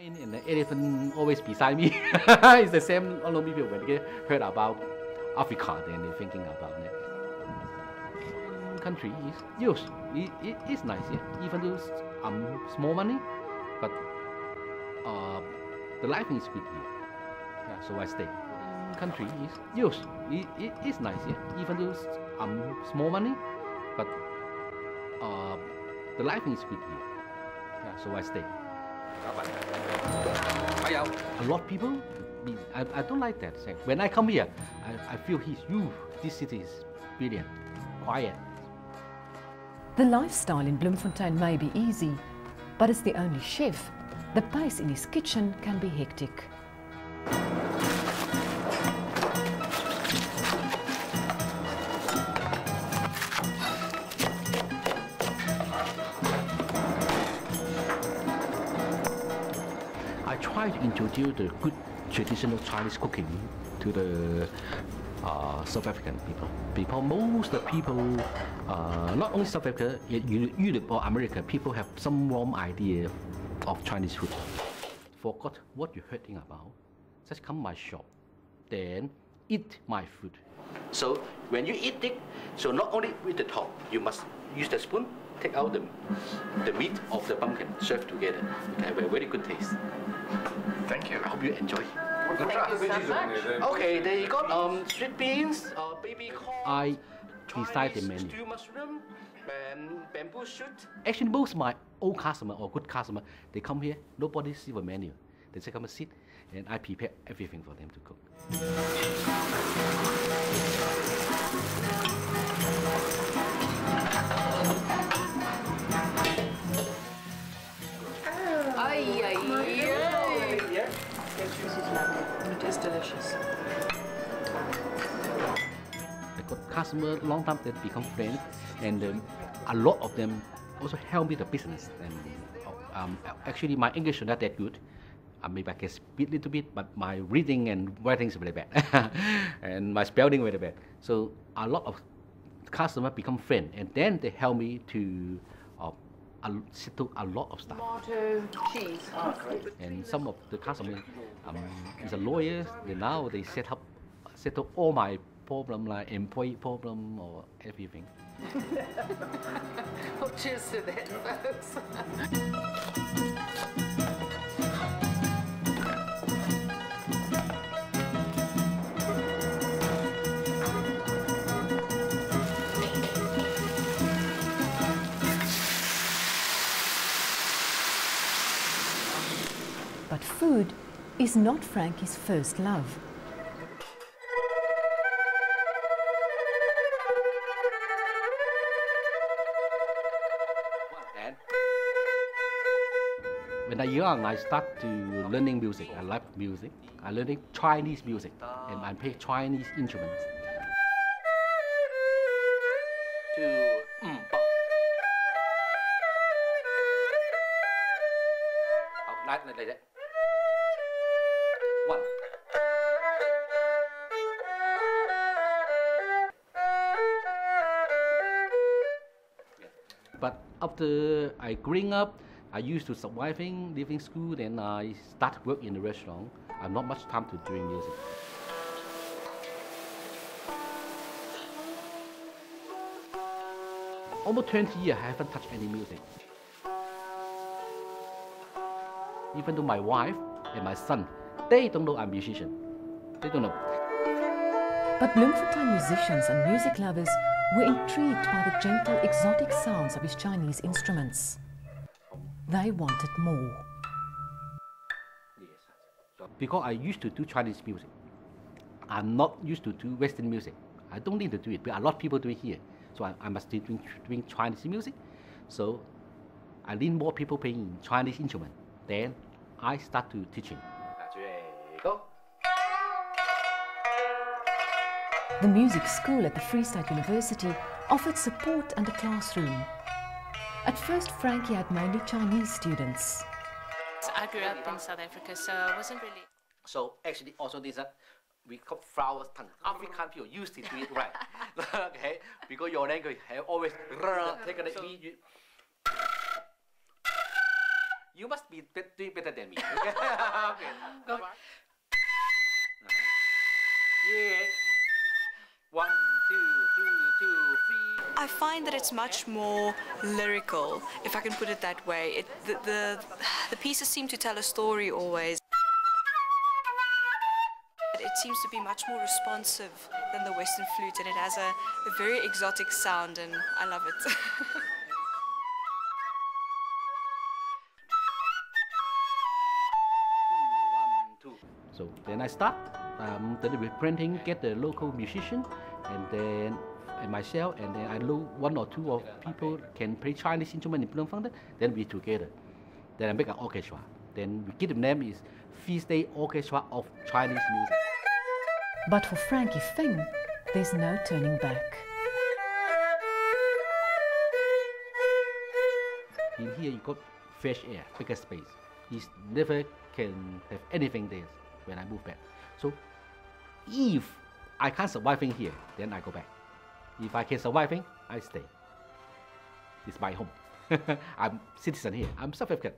And the elephant always beside me. It's the same. A lot of people when they heard about Africa, then they're thinking about it. Country is yes, it's nice. Yeah, even though small money, but the life is good here. Yeah, so I stay. Country is yes, it's nice. Yeah, even though small money, but the life is good here. Yeah, so I stay. A lot of people, I don't like that. When I come here, I feel this city is brilliant, quiet. The lifestyle in Bloemfontein may be easy, but as the only chef, the pace in his kitchen can be hectic. I try to introduce the good traditional Chinese cooking to the South African people. Most of the people, not only South Africa, Europe or America, people have some wrong idea of Chinese food. Forgot what you heard about. Just come my shop, then eat my food. So when you eat it, so not only with the top, you must use the spoon, take out the meat of the pumpkin, serve together. Okay, have a very good taste. Thank you. I hope you enjoy. Thank you so much. Okay, they got sweet beans, baby corn. I decide the menu. Stew mushroom, bamboo shoot. Actually, most of my old customer or good customer, they come here. Nobody see the menu. They just come and sit, and I prepare everything for them to cook. This is lovely. It is delicious. I got customer long time that become friends, and a lot of them also help me the business. And actually, my English is not that good. Maybe I can speak a little bit, but my reading and writing is very bad, and my spelling very bad. So a lot of customers become friends, and then they help me to settle a lot of stuff. Tomato, cheese. Oh, great. And some of the customers is a lawyer. Now they settle all my problem, like employee problem or everything. Well, cheers to that, folks. But food is not Frankie's first love. When I was young, I started to learning music. I love music. I learning Chinese music, and I play Chinese instruments. Like that. One. But after I growing up, I used to surviving, leaving school, then I start work in the restaurant. I have not much time to doing music. Almost 20 years, I haven't touched any music. Even though my wife and my son, they don't know I'm a musician. They don't know. But Bloemfontein musicians and music lovers were intrigued by the gentle, exotic sounds of his Chinese instruments. They wanted more. Because I used to do Chinese music, I'm not used to do Western music. I don't need to do it, but a lot of people do it here. So I must be doing Chinese music. So I need more people playing Chinese instruments. Then I start to teaching. Go. The music school at the Free State University offered support and a classroom. At first, Frankie had mainly Chinese students. I grew up in South Africa, so I wasn't really... So actually also this, we call flower tongue. African people used to do it right. Okay, because your language have always take a beat. You must be doing better than me. Okay. Okay. Go. Yeah. 1, 2, 2, 3. I find that it's much more lyrical, if I can put it that way. The pieces seem to tell a story always. It seems to be much more responsive than the Western flute, and it has a very exotic sound, and I love it. So then I start with printing, get the local musician, and then myself, and then I know 1 or 2 of people can play Chinese instrument in Bloemfontein. Then we together. Then I make an orchestra. Then we give the name is Feast Day Orchestra of Chinese Music. But for Frankie Feng, there's no turning back. In here you got fresh air, bigger space. He never can have anything there when I move back. So if I can't survive in here, then I go back. If I can survive in, I stay. It's my home. I'm citizen here. I'm South African.